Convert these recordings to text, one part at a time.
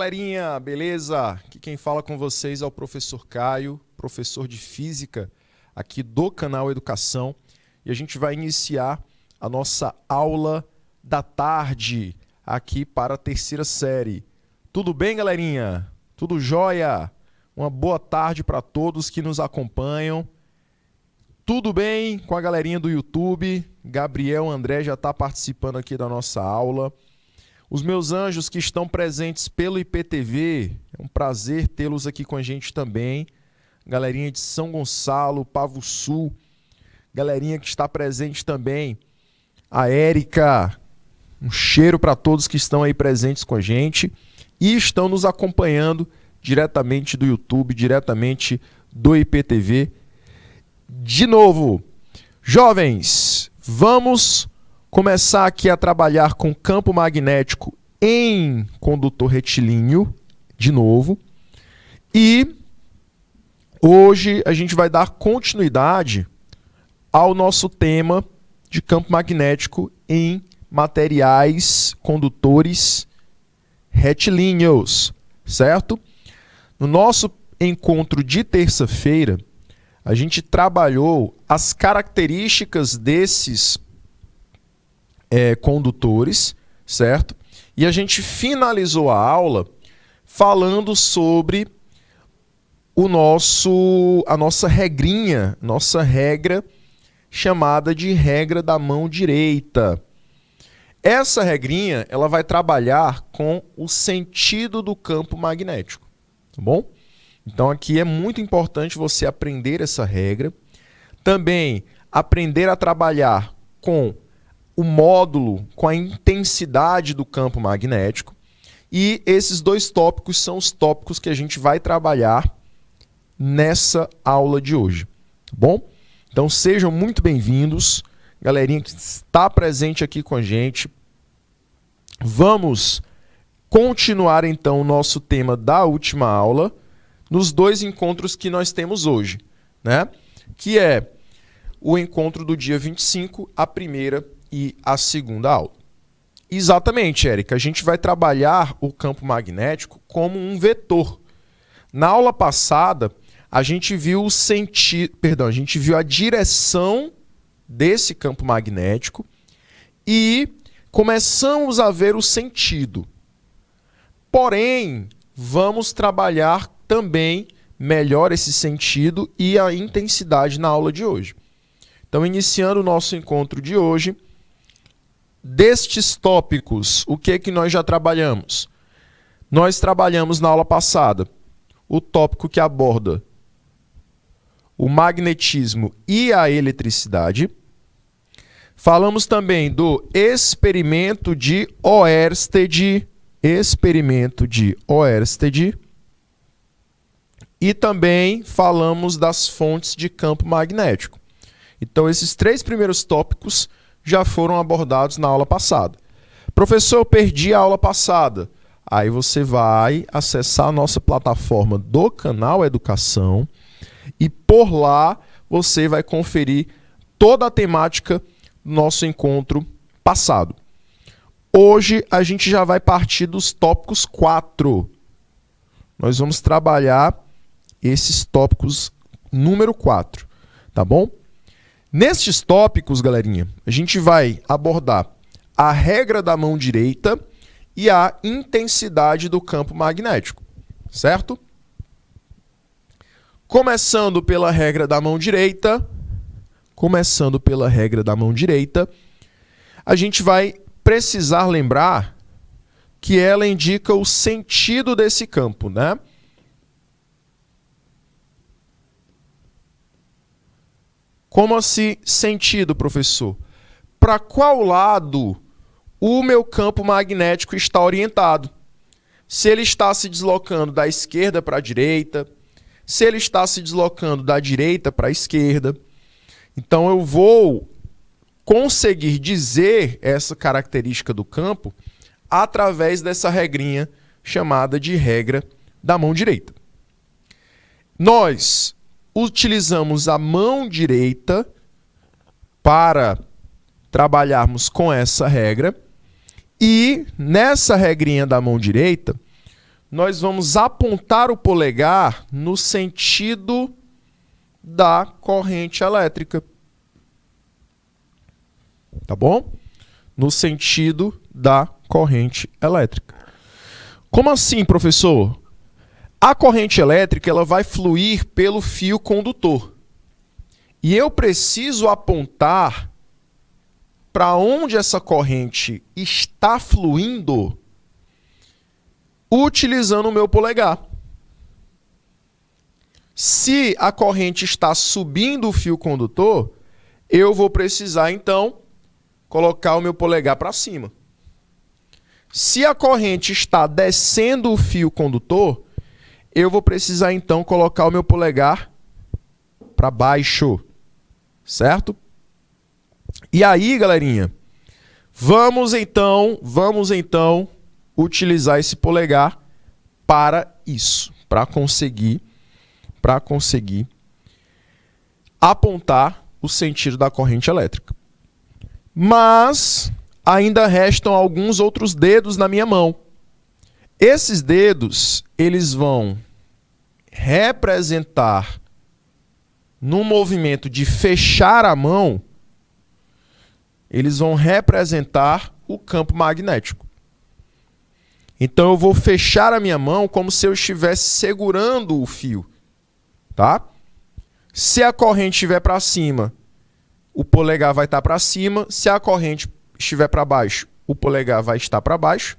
galerinha, beleza? Aqui quem fala com vocês é o professor Caio, professor de Física aqui do canal Educação. E a gente vai iniciar a nossa aula da tarde aqui para a terceira série. Tudo bem, galerinha? Tudo jóia? Uma boa tarde para todos que nos acompanham. Tudo bem com a galerinha do YouTube? Gabriel André já está participando aqui da nossa aula. Os meus anjos que estão presentes pelo IPTV, é um prazer tê-los aqui com a gente também. Galerinha de São Gonçalo, Pavo Sul, galerinha que está presente também. A Érica, um cheiro para todos que estão aí presentes com a gente e estão nos acompanhando diretamente do YouTube, diretamente do IPTV. De novo, jovens, vamos começar aqui a trabalhar com campo magnético em condutor retilíneo, de novo. E hoje a gente vai dar continuidade ao nosso tema de campo magnético em materiais condutores retilíneos, certo? No nosso encontro de terça-feira, a gente trabalhou as características desses condutores, certo? E a gente finalizou a aula falando sobre a nossa regrinha, nossa regra chamada de regra da mão direita. Essa regrinha, ela vai trabalhar com o sentido do campo magnético, tá bom? Então aqui é muito importante você aprender essa regra, também aprender a trabalhar com o módulo, com a intensidade do campo magnético. E esses dois tópicos são os tópicos que a gente vai trabalhar nessa aula de hoje, tá bom? Então sejam muito bem-vindos, galerinha que está presente aqui com a gente. Vamos continuar então o nosso tema da última aula nos dois encontros que nós temos hoje, né? Que é o encontro do dia 25, a primeira e a segunda aula. Exatamente, Érica, a gente vai trabalhar o campo magnético como um vetor. Na aula passada, a gente viu a gente viu a direção desse campo magnético e começamos a ver o sentido. Porém, vamos trabalhar também melhor esse sentido e a intensidade na aula de hoje. Então, iniciando o nosso encontro de hoje, destes tópicos, o que nós já trabalhamos? Nós trabalhamos na aula passada o tópico que aborda o magnetismo e a eletricidade. Falamos também do experimento de Oersted, e também falamos das fontes de campo magnético. Então, esses três primeiros tópicos já foram abordados na aula passada. Professor, eu perdi a aula passada. Aí você vai acessar a nossa plataforma do canal Educação e por lá você vai conferir toda a temática do nosso encontro passado. Hoje a gente já vai partir dos tópicos 4. Nós vamos trabalhar esses tópicos número 4, tá bom? Nestes tópicos, galerinha, a gente vai abordar a regra da mão direita e a intensidade do campo magnético, certo? Começando pela regra da mão direita, a gente vai precisar lembrar que ela indica o sentido desse campo, né? Como assim sentido, professor? Para qual lado o meu campo magnético está orientado? Se ele está se deslocando da esquerda para a direita, se ele está se deslocando da direita para a esquerda. Então eu vou conseguir dizer essa característica do campo através dessa regrinha chamada de regra da mão direita. Nós utilizamos a mão direita para trabalharmos com essa regra e nessa regrinha da mão direita nós vamos apontar o polegar no sentido da corrente elétrica. Tá bom? No sentido da corrente elétrica. Como assim, professor? A corrente elétrica ela vai fluir pelo fio condutor. E eu preciso apontar para onde essa corrente está fluindo utilizando o meu polegar. Se a corrente está subindo o fio condutor, eu vou precisar, então, colocar o meu polegar para cima. Se a corrente está descendo o fio condutor, eu vou precisar, então, colocar o meu polegar para baixo. Certo? E aí, galerinha, vamos então utilizar esse polegar para isso, para conseguir apontar o sentido da corrente elétrica. Mas ainda restam alguns outros dedos na minha mão. Esses dedos, eles vão representar no movimento de fechar a mão, eles vão representar o campo magnético. Então eu vou fechar a minha mão como se eu estivesse segurando o fio, tá? Se a corrente estiver para cima, o polegar vai estar para cima. Se a corrente estiver para baixo, o polegar vai estar para baixo.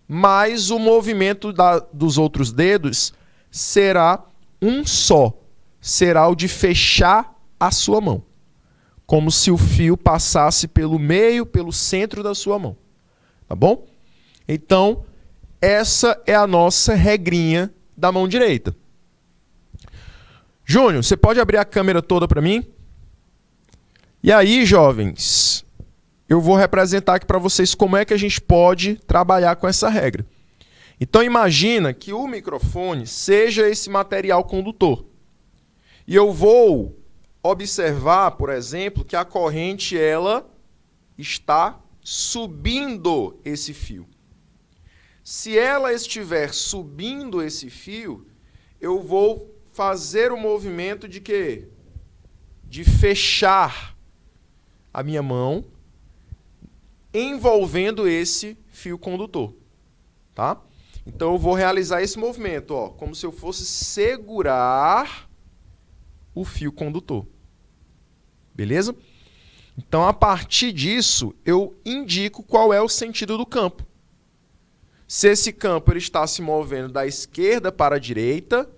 Mas o movimento dos outros dedos será um só. Será o de fechar a sua mão. Como se o fio passasse pelo meio, pelo centro da sua mão. Tá bom? Então, essa é a nossa regrinha da mão direita. Júnior, você pode abrir a câmera toda para mim? E aí, jovens, eu vou representar aqui para vocês como é que a gente pode trabalhar com essa regra. Então, imagina que o microfone seja esse material condutor. E eu vou observar, por exemplo, que a corrente ela está subindo esse fio. Se ela estiver subindo esse fio, eu vou fazer o movimento de quê? De fechar a minha mão envolvendo esse fio condutor, tá? Então eu vou realizar esse movimento, ó, como se eu fosse segurar o fio condutor. Beleza? Então, a partir disso, eu indico qual é o sentido do campo. Se esse campo ele está se movendo da esquerda para a direita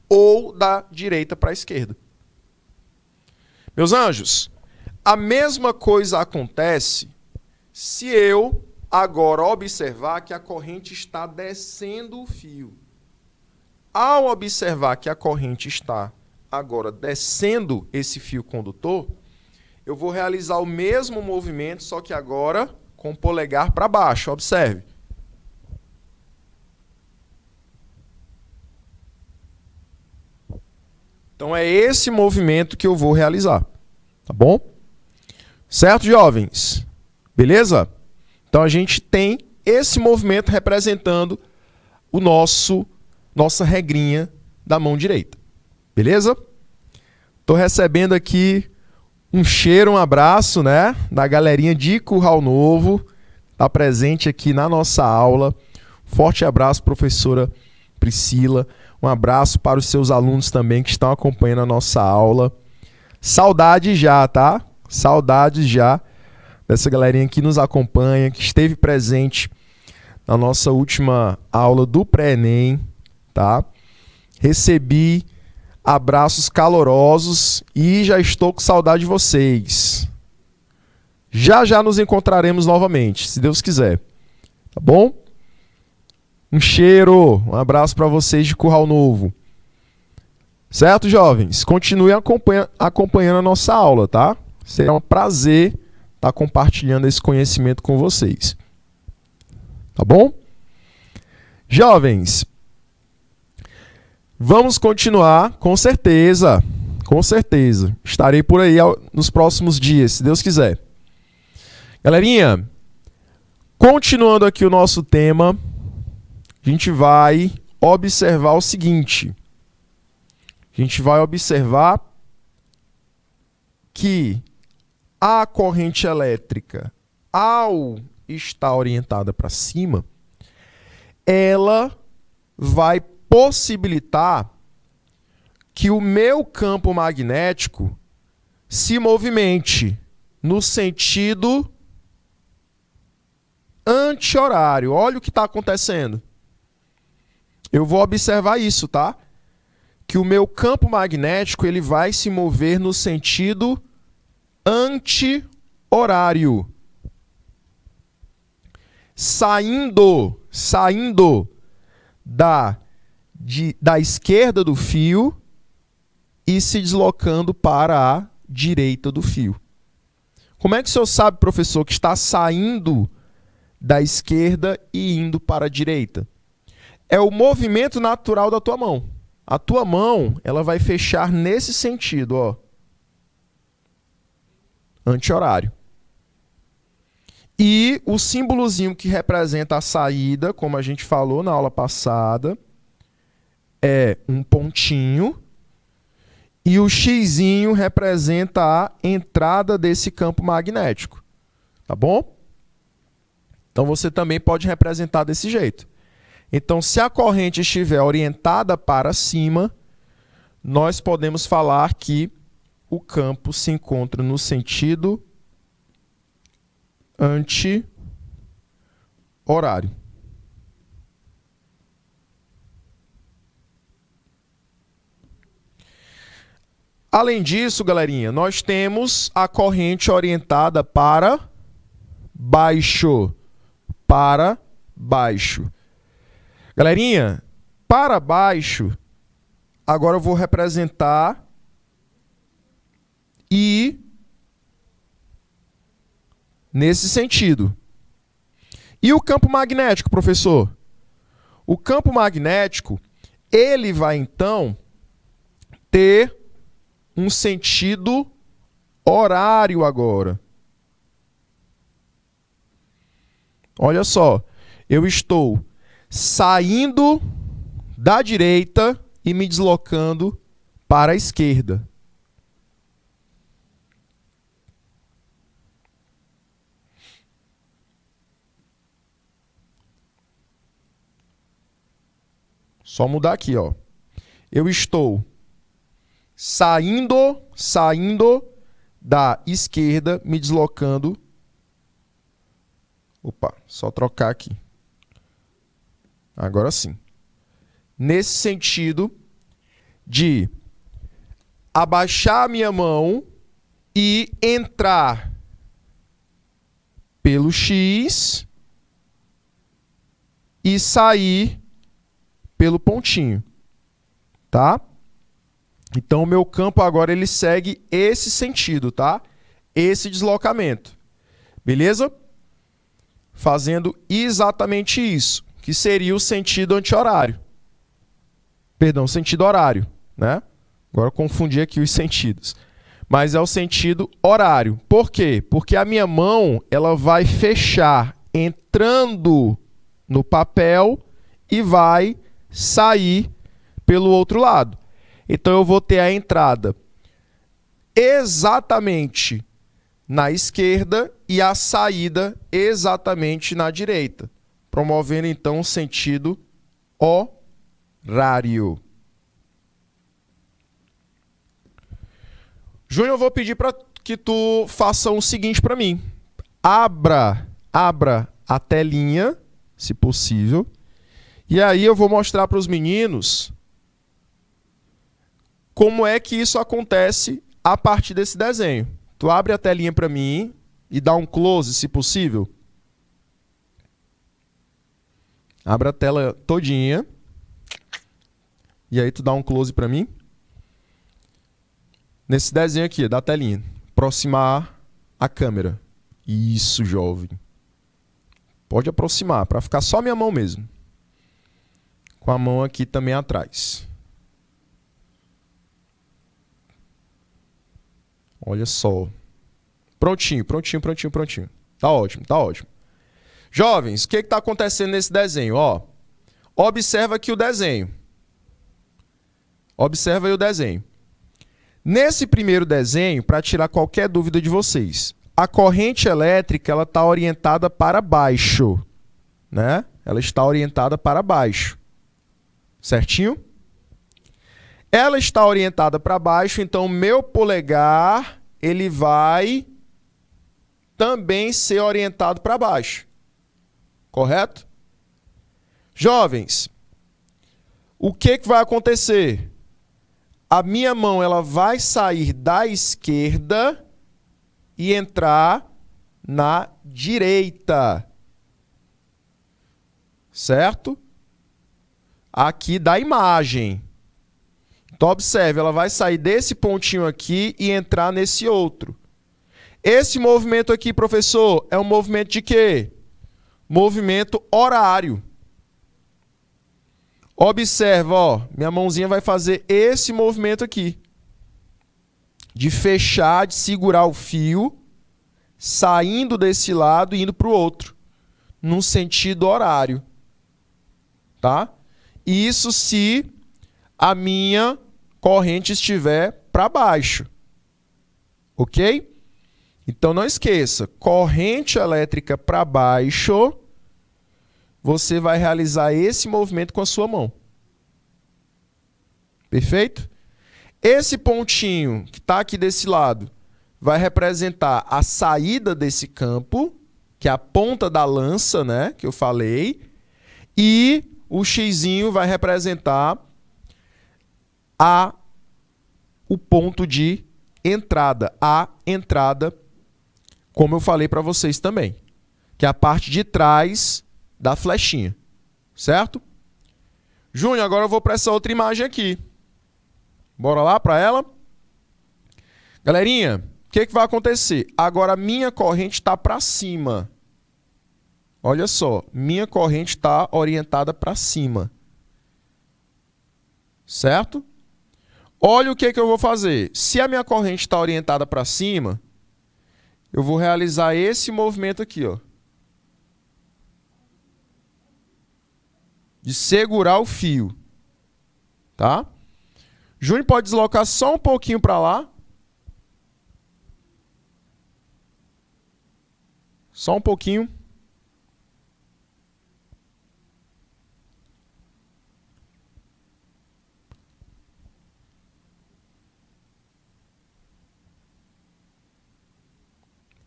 ou da direita para a esquerda. Meus anjos, a mesma coisa acontece se eu agora observar que a corrente está descendo o fio. Ao observar que a corrente está agora descendo esse fio condutor, eu vou realizar o mesmo movimento, só que agora com o polegar para baixo. Observe. Então é esse movimento que eu vou realizar. Tá bom? Certo, jovens? Beleza? Então a gente tem esse movimento representando o nossa regrinha da mão direita. Beleza? Estou recebendo aqui um cheiro, um abraço, né, da galerinha de Curral Novo, está presente aqui na nossa aula. Forte abraço, professora Priscila. Um abraço para os seus alunos também que estão acompanhando a nossa aula. Saudade já, tá? Saudades já dessa galerinha que nos acompanha, que esteve presente na nossa última aula do pré-ENEM, tá? Recebi abraços calorosos e já estou com saudade de vocês. Já nos encontraremos novamente, se Deus quiser. Tá bom? Um cheiro, um abraço para vocês de Curral Novo. Certo, jovens? Continuem acompanhando a nossa aula, tá? Será um prazer estar compartilhando esse conhecimento com vocês. Tá bom? Jovens, vamos continuar, com certeza. Com certeza. Estarei por aí nos próximos dias, se Deus quiser. Galerinha, continuando aqui o nosso tema, a gente vai observar o seguinte. A gente vai observar que a corrente elétrica, ao estar orientada para cima, ela vai possibilitar que o meu campo magnético se movimente no sentido anti-horário. Olha o que está acontecendo. Eu vou observar isso, tá? Que o meu campo magnético ele vai se mover no sentido anti-horário. Saindo da esquerda do fio e se deslocando para a direita do fio. Como é que o senhor sabe, professor, que está saindo da esquerda e indo para a direita? É o movimento natural da tua mão. A tua mão, ela vai fechar nesse sentido, ó. Anti-horário. E o símbolozinho que representa a saída, como a gente falou na aula passada, é um pontinho. E o xizinho representa a entrada desse campo magnético. Tá bom? Então você também pode representar desse jeito. Então, se a corrente estiver orientada para cima, nós podemos falar que o campo se encontra no sentido anti-horário. Além disso, galerinha, nós temos a corrente orientada para baixo. Para baixo. Galerinha, para baixo, agora eu vou representar I nesse sentido. E o campo magnético, professor? O campo magnético, ele vai então ter um sentido horário agora. Olha só, eu estou saindo da direita e me deslocando para a esquerda. Só mudar aqui, ó. Eu estou saindo da esquerda, me deslocando. Opa, só trocar aqui. Agora sim. Nesse sentido de abaixar a minha mão e entrar pelo X e sair pelo pontinho, tá? Então o meu campo agora ele segue esse sentido, tá? Esse deslocamento. Beleza? Fazendo exatamente isso, que seria o sentido anti-horário. Perdão, sentido horário, né? Agora eu confundi aqui os sentidos. Mas é o sentido horário. Por quê? Porque a minha mão ela vai fechar entrando no papel e vai sair pelo outro lado. Então eu vou ter a entrada exatamente na esquerda e a saída exatamente na direita, promovendo então o sentido horário. Júnior, eu vou pedir para que tu faça o seguinte para mim. Abra a telinha, se possível, e aí eu vou mostrar para os meninos como é que isso acontece a partir desse desenho. Tu abre a telinha para mim e dá um close, se possível. Abre a tela todinha. E aí tu dá um close para mim. Nesse desenho aqui, da telinha. Aproximar a câmera. Isso, jovem. Pode aproximar, para ficar só minha mão mesmo. Com a mão aqui também atrás. Olha só. Prontinho. Tá ótimo. Jovens, o que está acontecendo nesse desenho? Ó, Observa aqui o desenho. Observa aí o desenho. Nesse primeiro desenho, para tirar qualquer dúvida de vocês, a corrente elétrica ela está orientada para baixo, né? Ela está orientada para baixo, certinho? Ela está orientada para baixo, então meu polegar ele vai também ser orientado para baixo, correto? Jovens, o que vai acontecer? A minha mão ela vai sair da esquerda e entrar na direita. Certo? Aqui da imagem. Então, observe, ela vai sair desse pontinho aqui e entrar nesse outro. Esse movimento aqui, professor, é um movimento de quê? Movimento horário. Observa, ó, minha mãozinha vai fazer esse movimento aqui. De fechar, de segurar o fio, saindo desse lado e indo para o outro. Num sentido horário. Tá? Isso se a minha corrente estiver para baixo. Ok? Então não esqueça, corrente elétrica para baixo, você vai realizar esse movimento com a sua mão. Perfeito? Esse pontinho que está aqui desse lado vai representar a saída desse campo, que é a ponta da lança, né, que eu falei, e o xizinho vai representar o ponto de entrada, a entrada, como eu falei para vocês também, que é a parte de trás da flechinha, certo? Júnior, agora eu vou para essa outra imagem aqui. Bora lá para ela? Galerinha, o que vai acontecer? Agora a minha corrente está para cima. Olha só, minha corrente está orientada para cima. Certo? Olha o que eu vou fazer. Se a minha corrente está orientada para cima, eu vou realizar esse movimento aqui, ó. De segurar o fio. Tá? Júnior pode deslocar só um pouquinho para lá. Só um pouquinho.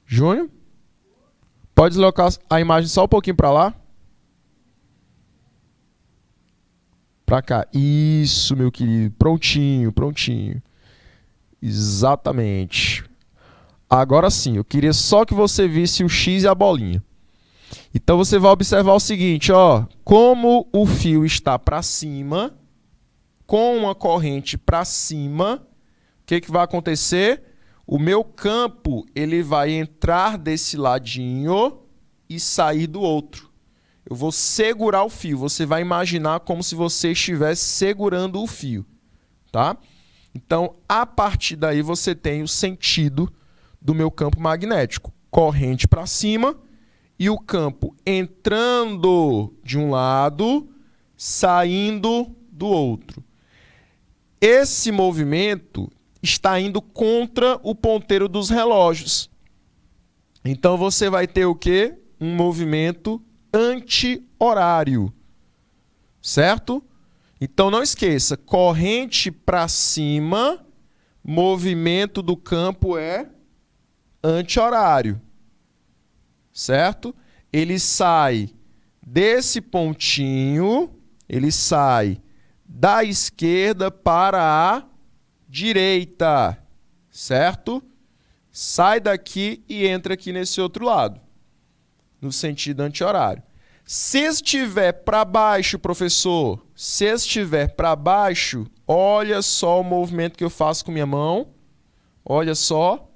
Júnior? Pode deslocar a imagem só um pouquinho para lá. Para cá. Isso, meu querido. Prontinho, prontinho. Exatamente. Agora sim, eu queria só que você visse o X e a bolinha. Então você vai observar o seguinte, ó, como o fio está para cima, com uma corrente para cima, o que vai acontecer? O meu campo ele vai entrar desse ladinho e sair do outro. Eu vou segurar o fio. Você vai imaginar como se você estivesse segurando o fio. Tá? Então, a partir daí, você tem o sentido do meu campo magnético. Corrente para cima e o campo entrando de um lado, saindo do outro. Esse movimento está indo contra o ponteiro dos relógios. Então, você vai ter o quê? Um movimento anti-horário, certo? Então não esqueça, corrente para cima, movimento do campo é anti-horário, certo? Ele sai desse pontinho, ele sai da esquerda para a direita, certo? Sai daqui e entra aqui nesse outro lado, no sentido anti-horário. Se estiver para baixo, professor, se estiver para baixo, olha só o movimento que eu faço com minha mão. Olha só.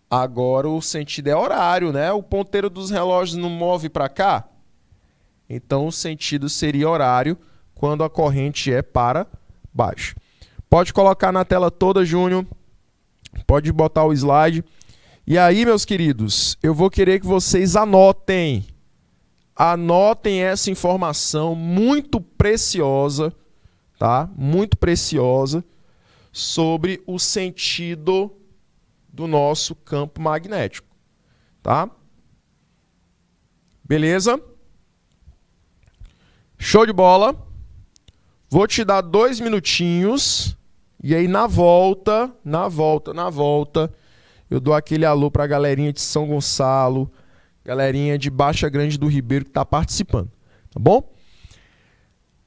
Agora o sentido é horário, né? O ponteiro dos relógios não move para cá. Então o sentido seria horário quando a corrente é para baixo. Pode colocar na tela toda, Júnior. Pode botar o slide. E aí, meus queridos, eu vou querer que vocês anotem. Anotem essa informação muito preciosa, tá? Muito preciosa sobre o sentido do nosso campo magnético, tá? Beleza? Show de bola. Vou te dar 2 minutinhos e aí na volta, eu dou aquele alô para a galerinha de São Gonçalo, galerinha de Baixa Grande do Ribeiro que está participando, tá bom?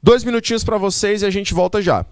2 minutinhos para vocês e a gente volta já.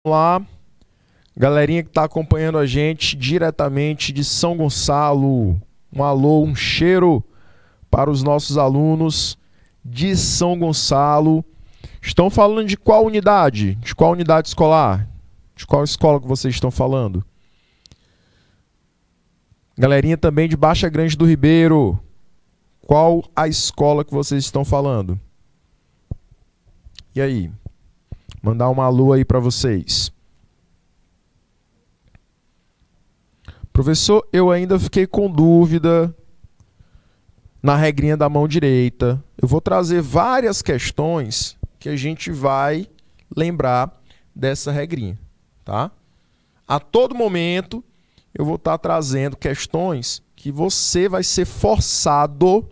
Olá, galerinha que está acompanhando a gente diretamente de São Gonçalo. Um alô, um cheiro para os nossos alunos de São Gonçalo. Estão falando de qual unidade? De qual unidade escolar? De qual escola que vocês estão falando? Galerinha também de Baixa Grande do Ribeiro. Qual a escola que vocês estão falando? E aí? Mandar uma alô aí para vocês. Professor, eu ainda fiquei com dúvida na regrinha da mão direita. Eu vou trazer várias questões que a gente vai lembrar dessa regrinha, tá? A todo momento eu vou estar trazendo questões que você vai ser forçado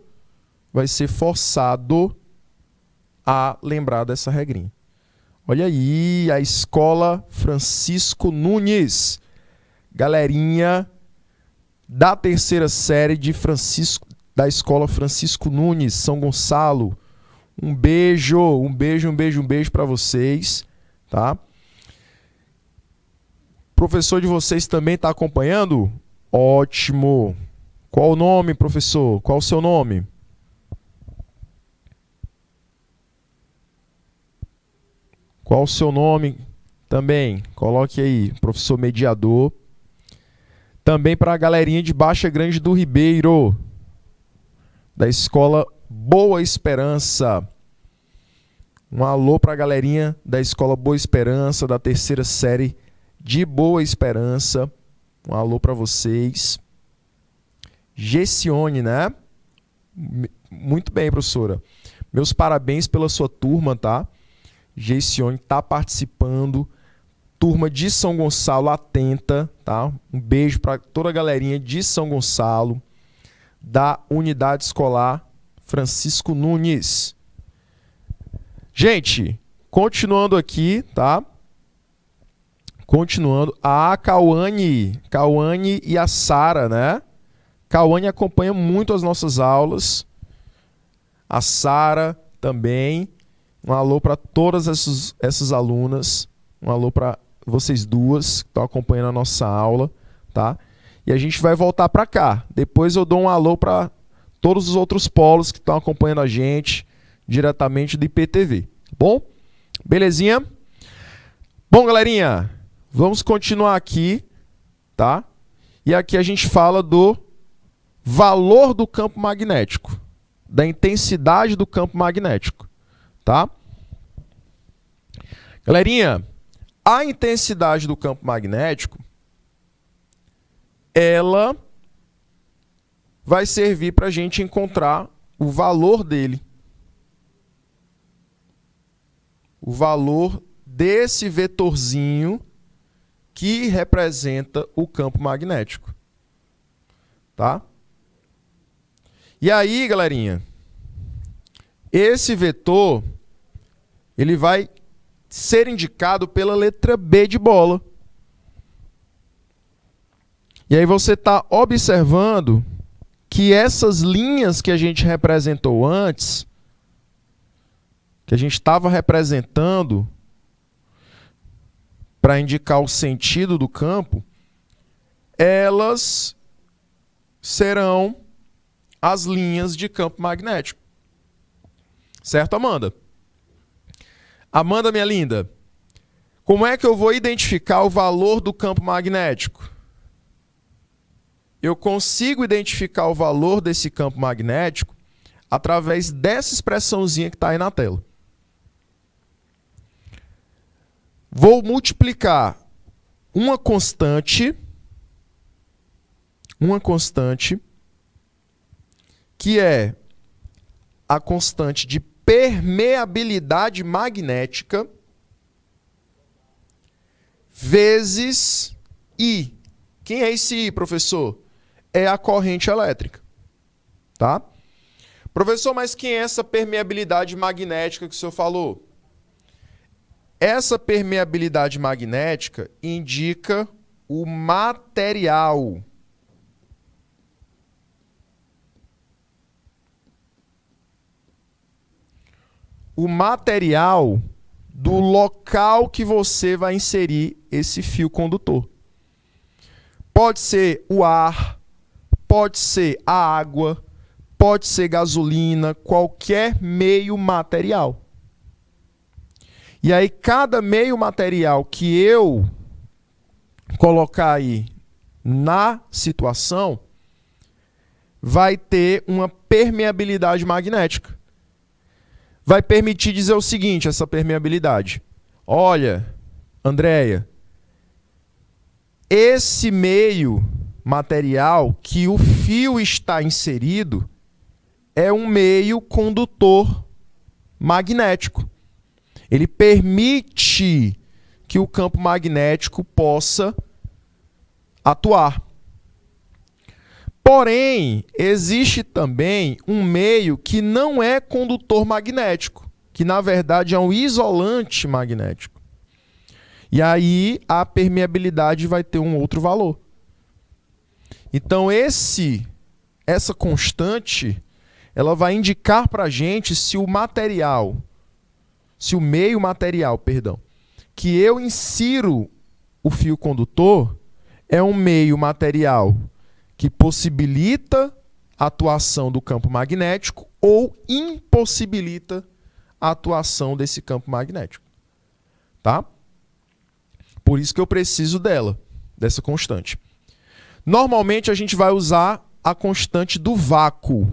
a lembrar dessa regrinha. Olha aí, a Escola Francisco Nunes. Galerinha da 3ª série da Escola Francisco Nunes, São Gonçalo. Um beijo para vocês, tá? Professor de vocês também está acompanhando? Ótimo. Qual o nome, professor? Qual o seu nome? Qual o seu nome também? Coloque aí, professor mediador. Também para a galerinha de Baixa Grande do Ribeiro, da Escola Boa Esperança. Um alô para a galerinha da Escola Boa Esperança, da 3ª série de Boa Esperança. Um alô para vocês. Gessione, né? Muito bem, professora. Meus parabéns pela sua turma, tá? Gessione está participando. Turma de São Gonçalo atenta, tá? Um beijo para toda a galerinha de São Gonçalo, da Unidade Escolar Francisco Nunes. Gente, continuando aqui, tá? Continuando. A Cauane e a Sara, né? Cauane acompanha muito as nossas aulas. A Sara também. Um alô para todas essas alunas. Um alô para vocês duas que estão acompanhando a nossa aula, tá? E a gente vai voltar para cá. Depois eu dou um alô para todos os outros polos que estão acompanhando a gente diretamente do IPTV. Bom? Belezinha? Bom, galerinha, vamos continuar aqui, tá? E aqui a gente fala do valor do campo magnético, da intensidade do campo magnético, tá? Galerinha, a intensidade do campo magnético, ela vai servir para a gente encontrar o valor dele. O valor desse vetorzinho que representa o campo magnético. Tá? E aí, galerinha, esse vetor, ele vai ser indicado pela letra B de bola. E aí você está observando que essas linhas que a gente representou antes, que a gente estava representando para indicar o sentido do campo, elas serão as linhas de campo magnético. Certo, Amanda? Amanda, minha linda, como é que eu vou identificar o valor do campo magnético? Eu consigo identificar o valor desse campo magnético através dessa expressãozinha que está aí na tela. Vou multiplicar uma constante, que é a constante de permeabilidade magnética, vezes I. Quem é esse I, professor? É a corrente elétrica. Tá? Professor, mas quem é essa permeabilidade magnética que o senhor falou? Essa permeabilidade magnética indica o material. O material do local que você vai inserir esse fio condutor. Pode ser o ar, pode ser a água, pode ser gasolina, qualquer meio material. E aí, cada meio material que eu colocar aí na situação vai ter uma permeabilidade magnética. Vai permitir dizer o seguinte, essa permeabilidade. Olha, Andréia, esse meio material que o fio está inserido é um meio condutor magnético. Ele permite que o campo magnético possa atuar. Porém, existe também um meio que não é condutor magnético, que na verdade é um isolante magnético. E aí a permeabilidade vai ter um outro valor. Então essa constante, ela vai indicar para a gente se o meio material, que eu insiro o fio condutor é um meio material que possibilita a atuação do campo magnético ou impossibilita a atuação desse campo magnético. Tá? Por isso que eu preciso dessa constante. Normalmente a gente vai usar a constante do vácuo.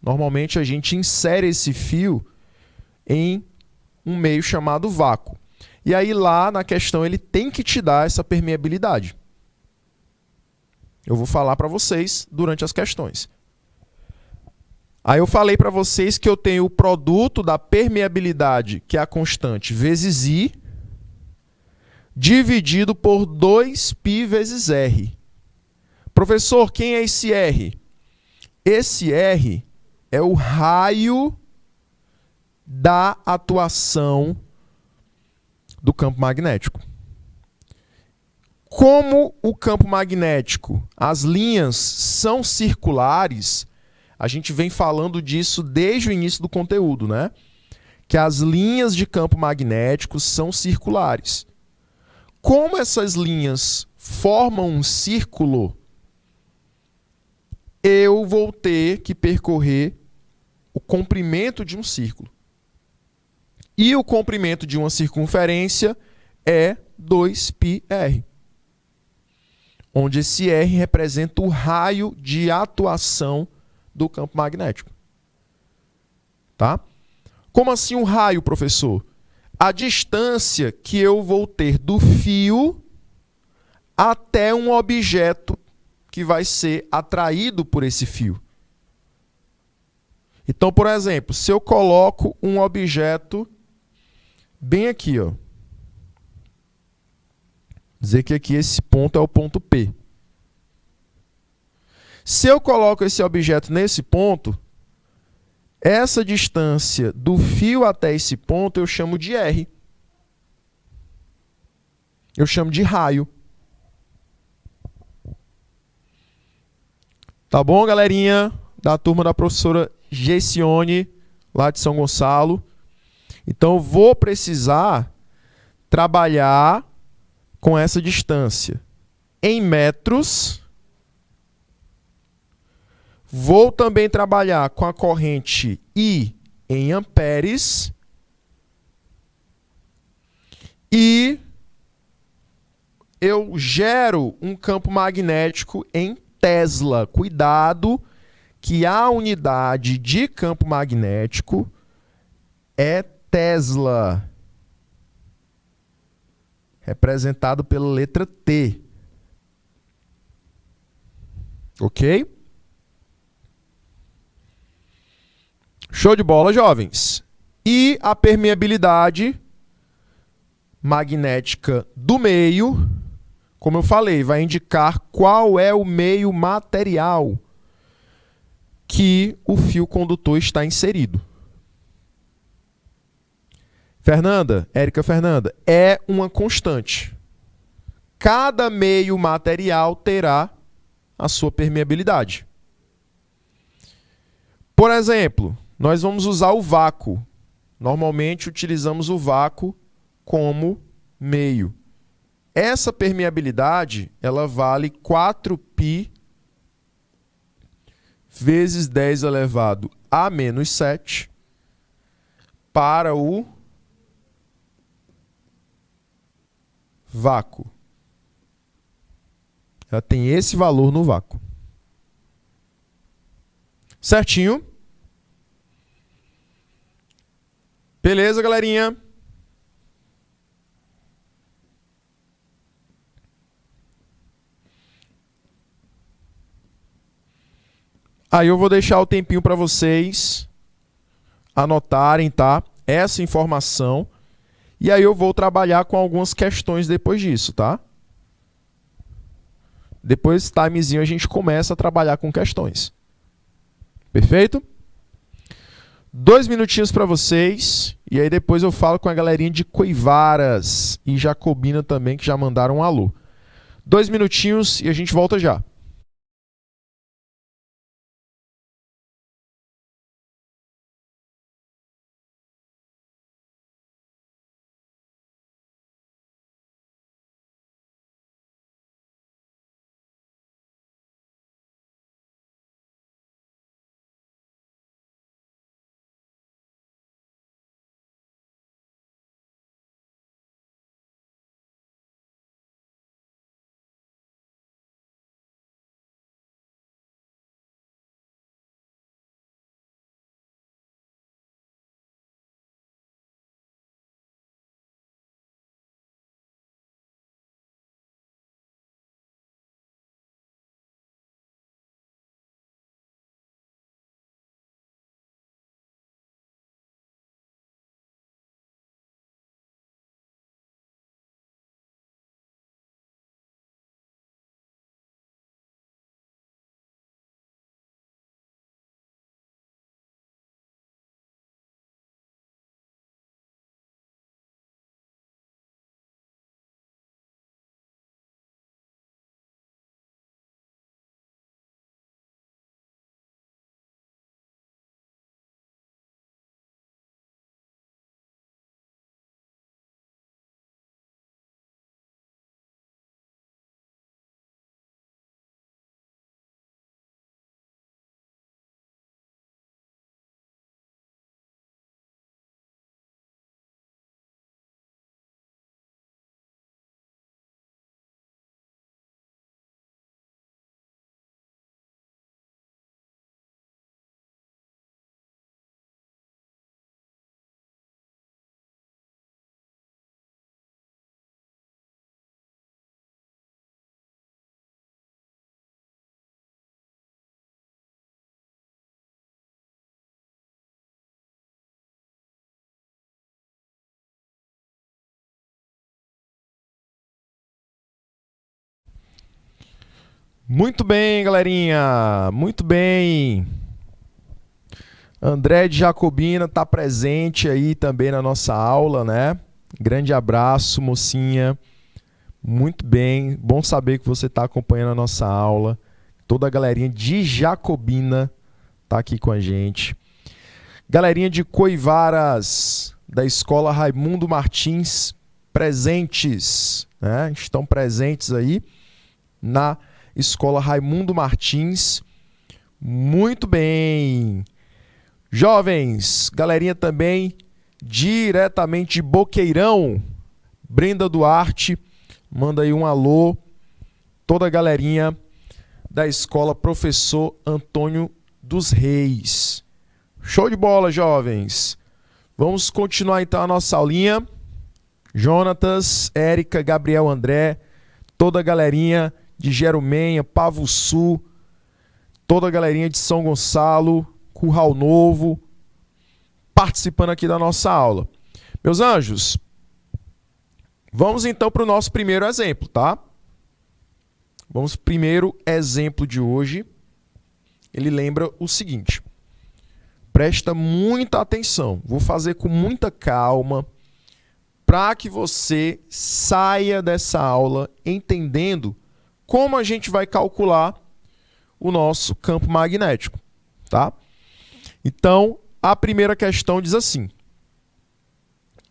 Normalmente a gente insere esse fio em um meio chamado vácuo. E aí lá na questão ele tem que te dar essa permeabilidade. Eu vou falar para vocês durante as questões. Aí eu falei para vocês que eu tenho o produto da permeabilidade, que é a constante, vezes I, dividido por 2π vezes R. Professor, quem é esse R? Esse R é o raio da atuação do campo magnético. Como o campo magnético, as linhas são circulares, a gente vem falando disso desde o início do conteúdo, né? Que as linhas de campo magnético são circulares. Como essas linhas formam um círculo, eu vou ter que percorrer o comprimento de um círculo. E o comprimento de uma circunferência é 2πr, onde esse r representa o raio de atuação do campo magnético. Tá? Como assim um raio, professor? A distância que eu vou ter do fio até um objeto que vai ser atraído por esse fio. Então, por exemplo, se eu coloco um objeto bem aqui, ó, dizer que aqui esse ponto é o ponto P. Se eu coloco esse objeto nesse ponto, essa distância do fio até esse ponto eu chamo de R. Eu chamo de raio. Tá bom, galerinha? Da turma da professora Gessione, lá de São Gonçalo. Então, eu vou precisar trabalhar com essa distância em metros. Vou também trabalhar com a corrente I em amperes. E eu gero um campo magnético em Tesla. Cuidado que a unidade de campo magnético é Tesla, representado pela letra T. Ok? Show de bola, jovens. E a permeabilidade magnética do meio, como eu falei, vai indicar qual é o meio material que o fio condutor está inserido. Fernanda, Érica Fernanda, é uma constante. Cada meio material terá a sua permeabilidade. Por exemplo, nós vamos usar o vácuo. Normalmente utilizamos o vácuo como meio. Essa permeabilidade, ela vale 4π vezes 10 elevado a menos 7 para o vácuo. Ela tem esse valor no vácuo. Certinho? Beleza, galerinha? Aí eu vou deixar o tempinho para vocês anotarem, tá? Essa informação. E aí eu vou trabalhar com algumas questões depois disso, tá? Depois desse timezinho a gente começa a trabalhar com questões. Perfeito? 2 minutinhos para vocês. E aí depois eu falo com a galerinha de Coivaras e Jacobina também, que já mandaram um alô. 2 minutinhos e a gente volta já. Muito bem, galerinha. Muito bem. André de Jacobina está presente aí também na nossa aula, né? Grande abraço, mocinha. Muito bem. Bom saber que você está acompanhando a nossa aula. Toda a galerinha de Jacobina está aqui com a gente. Galerinha de Coivaras, da Escola Raimundo Martins, presentes, né? Estão presentes aí na Escola Raimundo Martins. Muito bem. Jovens, galerinha também diretamente de Boqueirão, Brenda Duarte, manda aí um alô. Toda a galerinha da Escola Professor Antônio dos Reis. Show de bola, jovens. Vamos continuar então a nossa aulinha. Jonatas, Érica, Gabriel, André, toda a galerinha de Jerumenha, Pavo Sul, toda a galerinha de São Gonçalo, Curral Novo, participando aqui da nossa aula. Meus anjos, vamos então para o nosso primeiro exemplo, tá? Vamos pro primeiro exemplo de hoje. Ele lembra o seguinte. Presta muita atenção. Vou fazer com muita calma para que você saia dessa aula entendendo como a gente vai calcular o nosso campo magnético, tá? Então, a primeira questão diz assim: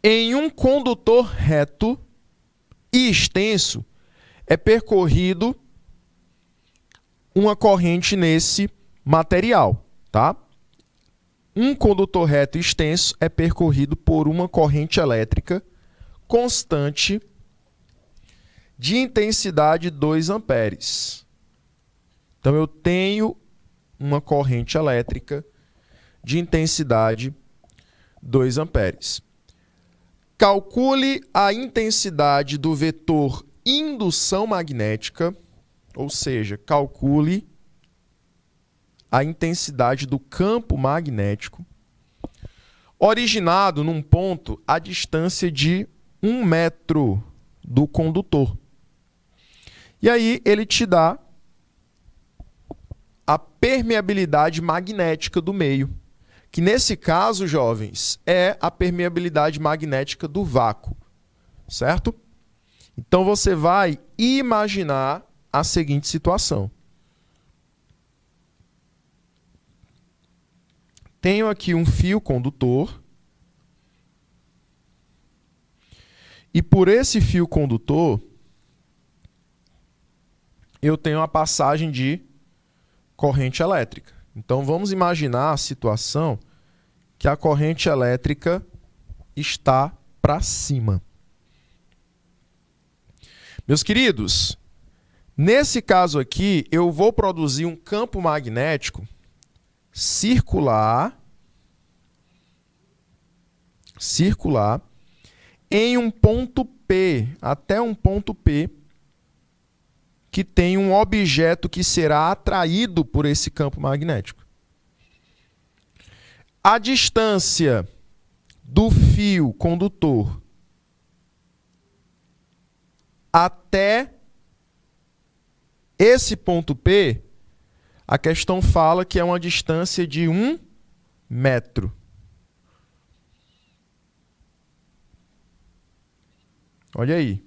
em um condutor reto e extenso é percorrido uma corrente nesse material, tá? Um condutor reto e extenso é percorrido por uma corrente elétrica constante de intensidade 2 amperes. Então, eu tenho uma corrente elétrica de intensidade 2 amperes. Calcule a intensidade do vetor indução magnética, ou seja, calcule a intensidade do campo magnético originado num ponto à distância de 1 metro do condutor. E aí ele te dá a permeabilidade magnética do meio, que nesse caso, jovens, é a permeabilidade magnética do vácuo, certo? Então você vai imaginar a seguinte situação. Tenho aqui um fio condutor e por esse fio condutor eu tenho a passagem de corrente elétrica. Então vamos imaginar a situação que a corrente elétrica está para cima. Meus queridos, nesse caso aqui eu vou produzir um campo magnético circular em um ponto P, até um ponto P, que tem um objeto que será atraído por esse campo magnético. A distância do fio condutor até esse ponto P, a questão fala que é uma distância de 1 metro. Olha aí.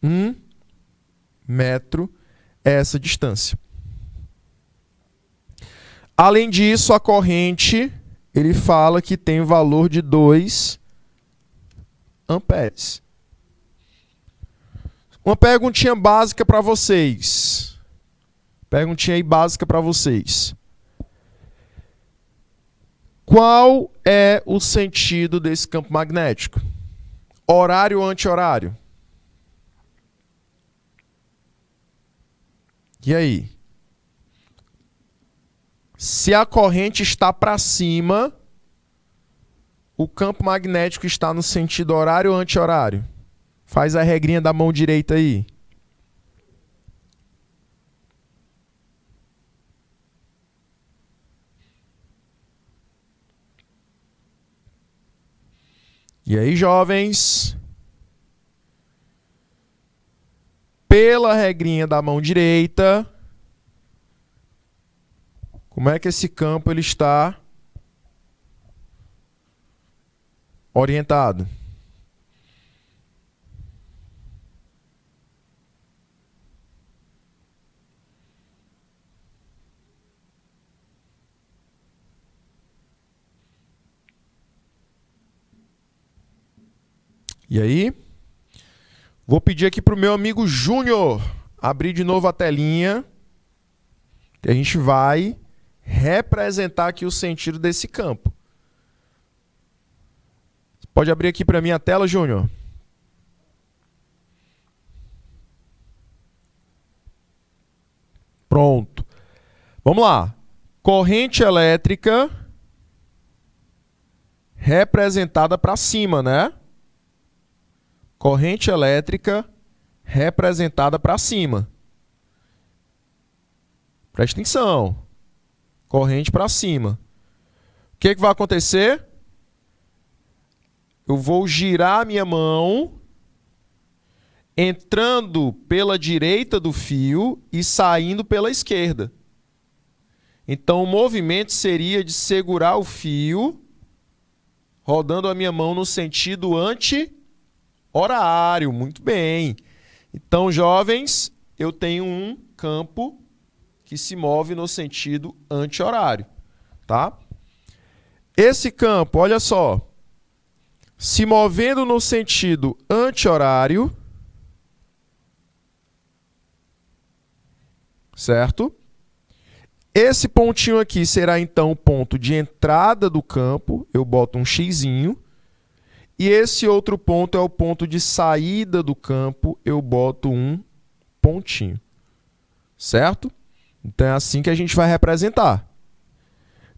1 metro é essa distância. Além disso, a corrente, ele fala que tem o valor de 2 amperes. Uma perguntinha básica para vocês. Perguntinha aí básica para vocês. Qual é o sentido desse campo magnético? Horário ou anti-horário? E aí? Se a corrente está para cima, o campo magnético está no sentido horário ou anti-horário? Faz a regrinha da mão direita aí. E aí, jovens? pela regrinha da mão direita, como é que esse campo ele está orientado? E aí? Vou pedir aqui para o meu amigo Júnior abrir de novo a telinha, que a gente vai representar aqui o sentido desse campo. Pode abrir aqui para mim a tela, Júnior? Pronto. Vamos lá. Corrente elétrica representada para cima, né? Corrente elétrica representada para cima. Preste atenção. Corrente para cima. O que vai acontecer? Eu vou girar a minha mão, entrando pela direita do fio e saindo pela esquerda. Então, o movimento seria de segurar o fio, rodando a minha mão no sentido anti-horário. Muito bem. Então, jovens, eu tenho um campo que se move no sentido anti-horário, tá? Esse campo, olha só, se movendo no sentido anti-horário, certo? Esse pontinho aqui será, então, o ponto de entrada do campo, eu boto um xizinho, e esse outro ponto é o ponto de saída do campo, eu boto um pontinho, certo? Então, é assim que a gente vai representar.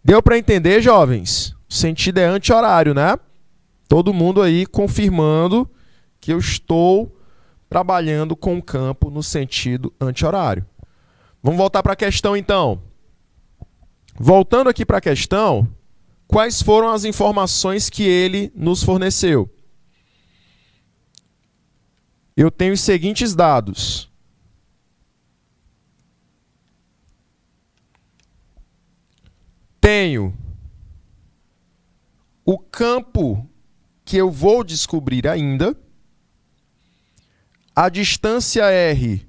Deu para entender, jovens? O sentido é anti-horário, né? Todo mundo aí confirmando que eu estou trabalhando com o campo no sentido anti-horário. Vamos voltar para a questão, então. Voltando aqui para a questão, quais foram as informações que ele nos forneceu? Eu tenho os seguintes dados. Tenho o campo que eu vou descobrir ainda, a distância R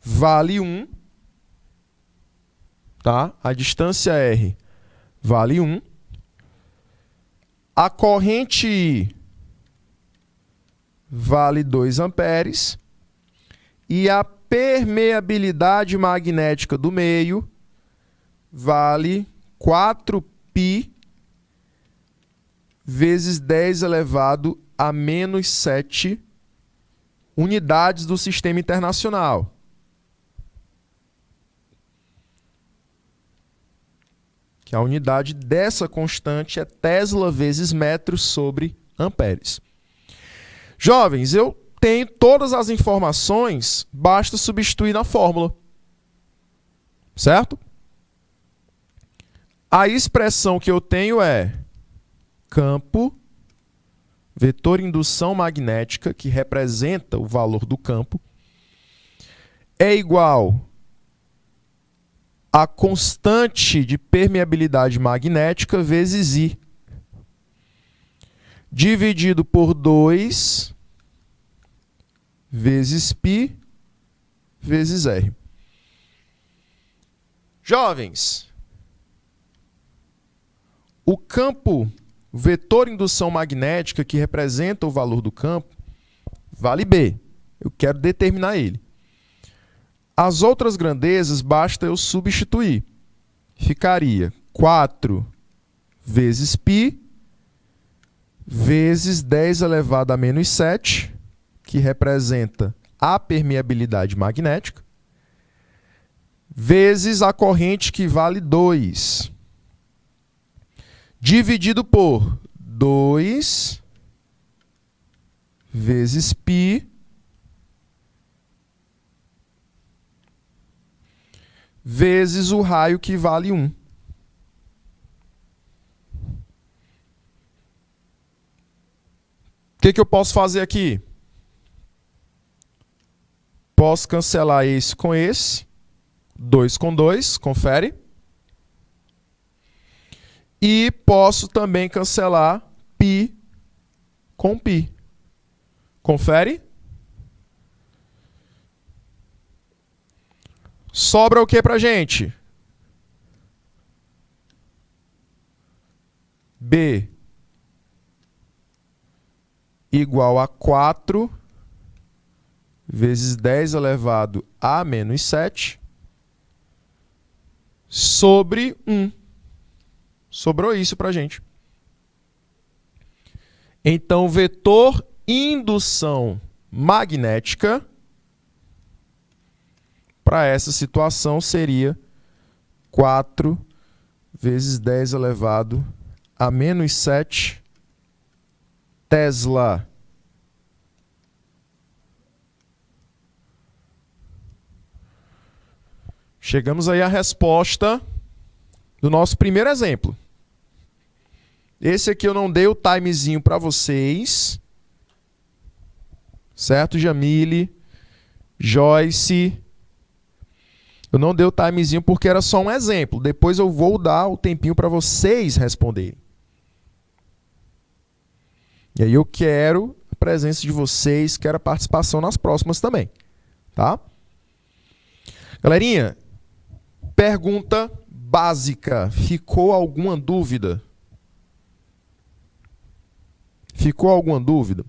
vale 1, tá? A distância R vale 1, a corrente I vale 2 amperes e a permeabilidade magnética do meio vale 4π vezes 10 elevado a menos 7 unidades do sistema internacional. Que a unidade dessa constante é Tesla vezes metro sobre amperes. Jovens, eu tenho todas as informações, basta substituir na fórmula. Certo? A expressão que eu tenho é campo, vetor indução magnética, que representa o valor do campo, é igual a constante de permeabilidade magnética vezes I, dividido por 2 vezes π vezes R. Jovens, o campo, o vetor indução magnética que representa o valor do campo, vale B. Eu quero determinar ele. As outras grandezas, basta eu substituir. Ficaria 4 vezes π vezes 10 elevado a menos 7, que representa a permeabilidade magnética, vezes a corrente que vale 2, dividido por 2 vezes π vezes o raio que vale 1. O que eu posso fazer aqui? Posso cancelar esse com esse. 2 com 2, confere. E posso também cancelar π com π. Confere. Sobra o que pra gente? B igual a 4 vezes 10 elevado a menos 7 sobre 1. Sobrou isso pra gente. Então, o vetor indução magnética para essa situação seria 4 vezes 10 elevado a menos 7 Tesla. Chegamos aí à resposta do nosso primeiro exemplo. Esse aqui eu não dei o timezinho para vocês. Certo, Jamile? Joyce? Eu não dei o timezinho porque era só um exemplo. Depois eu vou dar o tempinho para vocês responderem. E aí eu quero a presença de vocês, quero a participação nas próximas também. Tá? Galerinha, pergunta básica. Ficou alguma dúvida? Ficou alguma dúvida?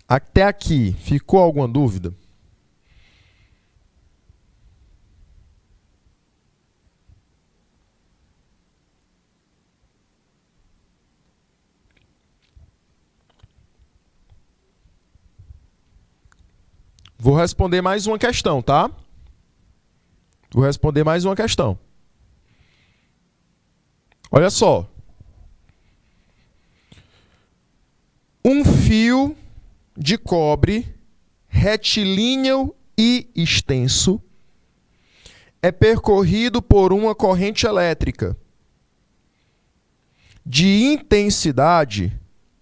Até aqui, ficou alguma dúvida? Vou responder mais uma questão, tá? Vou responder mais uma questão. Olha só. Um fio de cobre retilíneo e extenso é percorrido por uma corrente elétrica de intensidade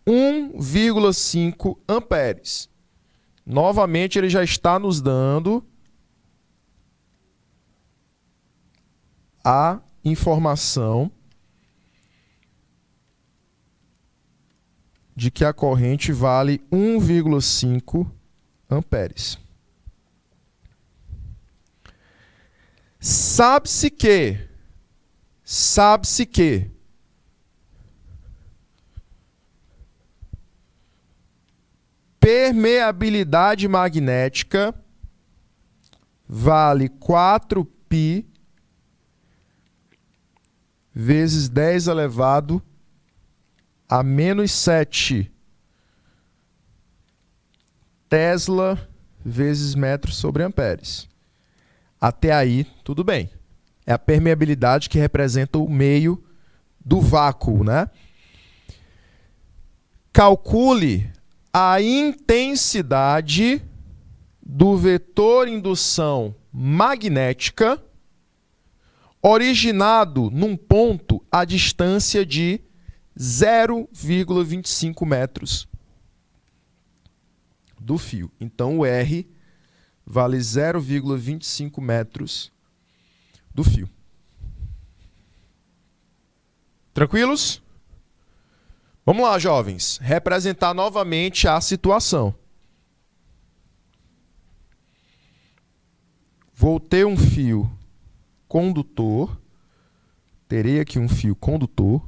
1,5 amperes. Novamente, ele já está nos dando a informação de que a corrente vale 1,5 amperes. Sabe-se que permeabilidade magnética vale 4π vezes 10 elevado a menos 7 Tesla vezes metros sobre amperes. Até aí, tudo bem. É a permeabilidade que representa o meio do vácuo, né? Calcule a intensidade do vetor indução magnética originado num ponto à distância de 0,25 metros do fio. Então, o R vale 0,25 metros do fio. Tranquilos? Vamos lá, jovens. Representar novamente a situação. Vou ter um fio condutor. Terei aqui um fio condutor.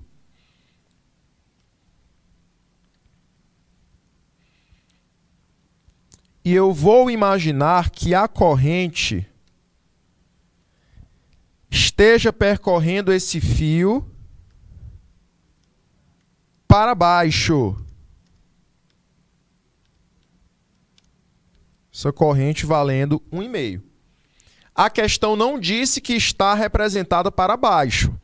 E eu vou imaginar que a corrente esteja percorrendo esse fio para baixo. Essa corrente valendo 1,5. A questão não disse que está representada para baixo.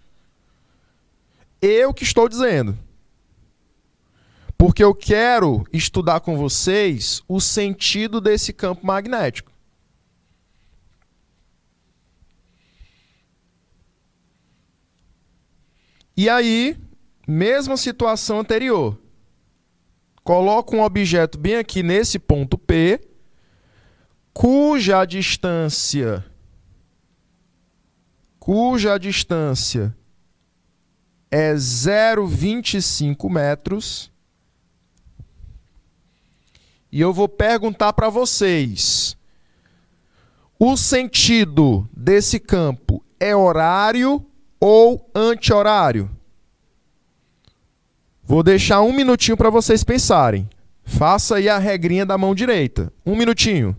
Eu que estou dizendo. Porque eu quero estudar com vocês o sentido desse campo magnético. E aí, mesma situação anterior. Coloco um objeto bem aqui nesse ponto P, cuja distância é 0,25 metros. E eu vou perguntar para vocês: o sentido desse campo é horário ou anti-horário? Vou deixar um minutinho para vocês pensarem. Faça aí a regrinha da mão direita. Um minutinho.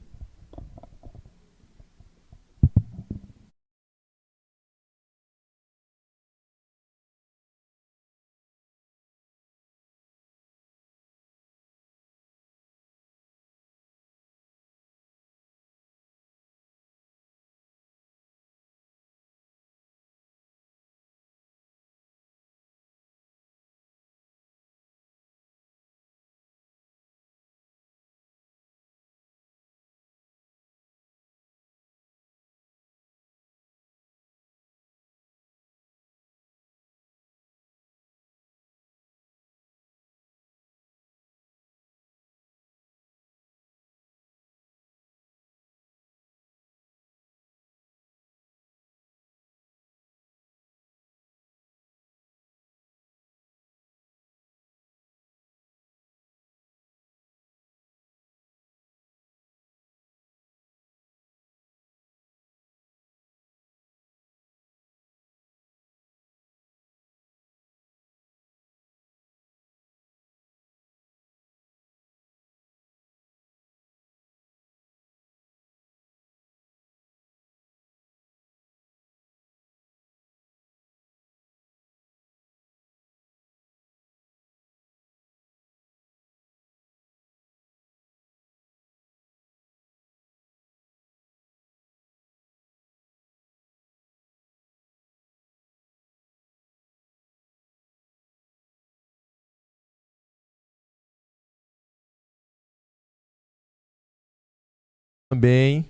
Também.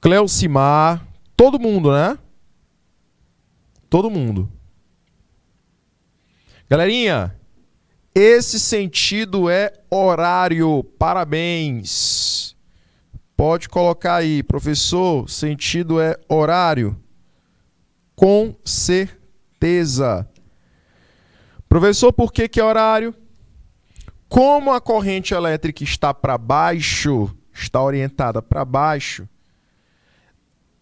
Cleocimar. Todo mundo, né? Todo mundo. Galerinha, esse sentido é horário. Parabéns. Pode colocar aí, professor, sentido é horário. Com certeza. Professor, por que é horário? Como a corrente elétrica está para baixo, está orientada para baixo,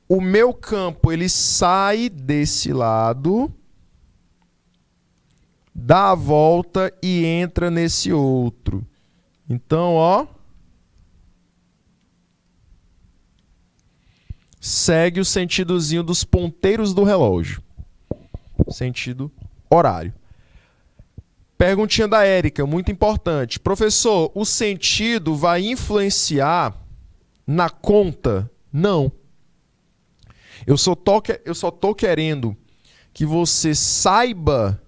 o meu campo ele sai desse lado, dá a volta e entra nesse outro. Então, ó, segue o sentidozinho dos ponteiros do relógio. Sentido horário. Perguntinha da Érica, muito importante. Professor, o sentido vai influenciar na conta? Não. Eu só tô querendo que você saiba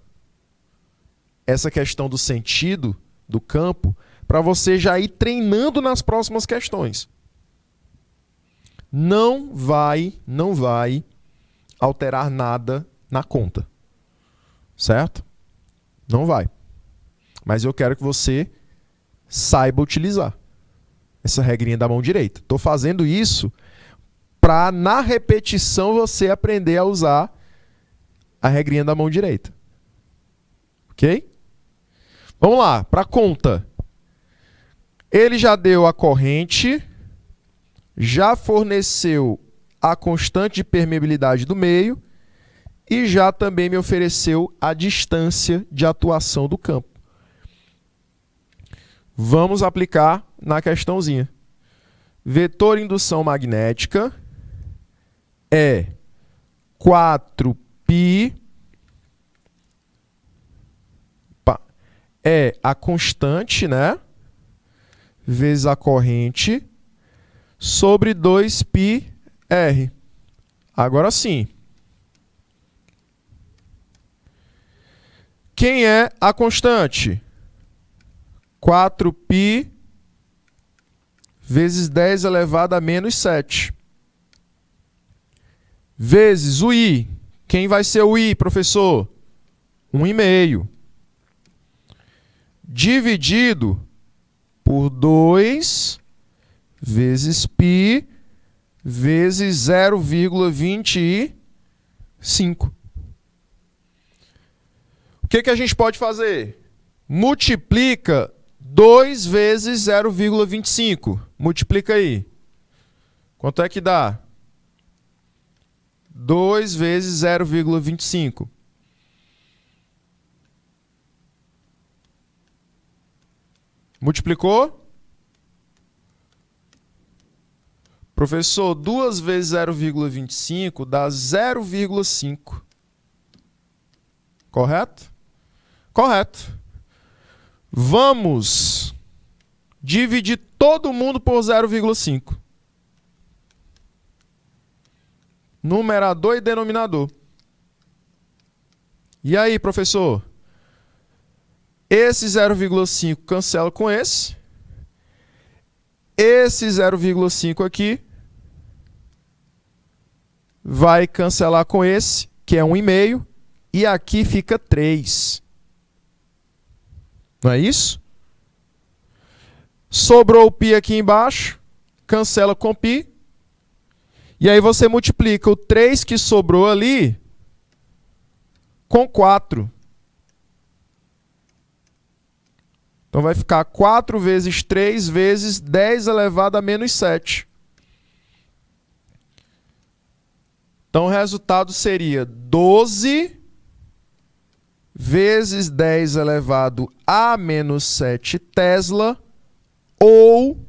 essa questão do sentido do campo para você já ir treinando nas próximas questões. Não vai alterar nada na conta. Certo? Não vai. Mas eu quero que você saiba utilizar essa regrinha da mão direita. Estou fazendo isso para, na repetição, você aprender a usar a regrinha da mão direita. Ok? Vamos lá, para a conta. Ele já deu a corrente, já forneceu a constante de permeabilidade do meio e já também me ofereceu a distância de atuação do campo. Vamos aplicar na questãozinha. Vetor indução magnética é 4π, é a constante, né? Vezes a corrente, sobre 2πr. Agora sim. Quem é a constante? 4π vezes 10 elevado a menos 7. vezes o I. Quem vai ser o I, professor? 1,5. Dividido por 2 vezes π vezes 0,25. O que a gente pode fazer? Multiplica 2 vezes 0,25. Multiplica aí. Quanto é que dá? 2 vezes 0,25. Multiplicou? Professor, 2 vezes 0,25 dá 0,5. Correto? Correto. Vamos dividir todo mundo por 0,5. Numerador e denominador. E aí, professor? Esse 0,5 cancela com esse. Esse 0,5 aqui vai cancelar com esse, que é 1,5. E aqui fica 3. Não é isso? Sobrou o π aqui embaixo. Cancela com π. E aí você multiplica o 3 que sobrou ali com 4. Então vai ficar 4 vezes 3 vezes 10 elevado a menos 7. Então o resultado seria 12 vezes 10 elevado a menos 7 Tesla, ou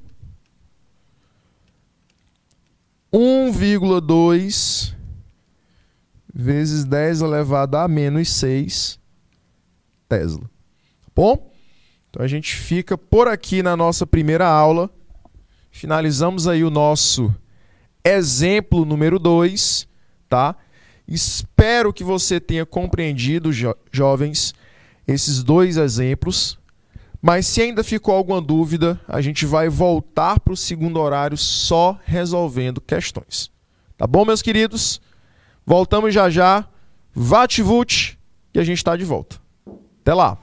1,2 vezes 10 elevado a menos 6 Tesla. Tá bom? Então a gente fica por aqui na nossa primeira aula. Finalizamos aí o nosso exemplo número 2, tá? Espero que você tenha compreendido, jovens, esses dois exemplos. Mas se ainda ficou alguma dúvida, a gente vai voltar para o segundo horário só resolvendo questões. Tá bom, meus queridos? Voltamos já já. Vatvut, e a gente está de volta. Até lá!